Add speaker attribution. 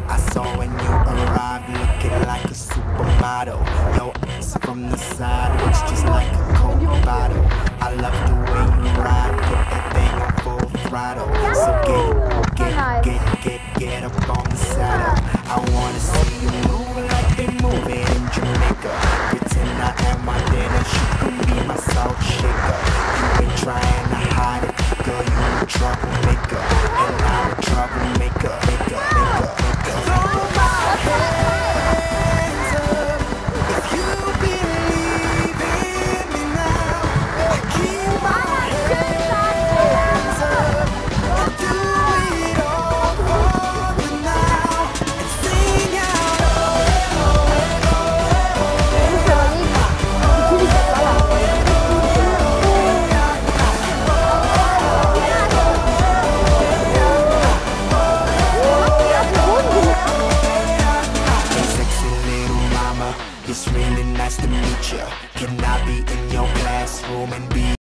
Speaker 1: I saw when you arrived, looking like a supermodel. Your ass from the side looks just like a Coke bottle. I love the way you ride, put that thing on full throttle. So get up on the saddle. I wanna see you move like they move it in Jamaica. Pretend I am my dinner, you can be my salt shaker. You ain't trying to hide it, girl, you a troublemaker, and I'm a troublemaker. It's really nice to meet you. Can I be in your classroom and be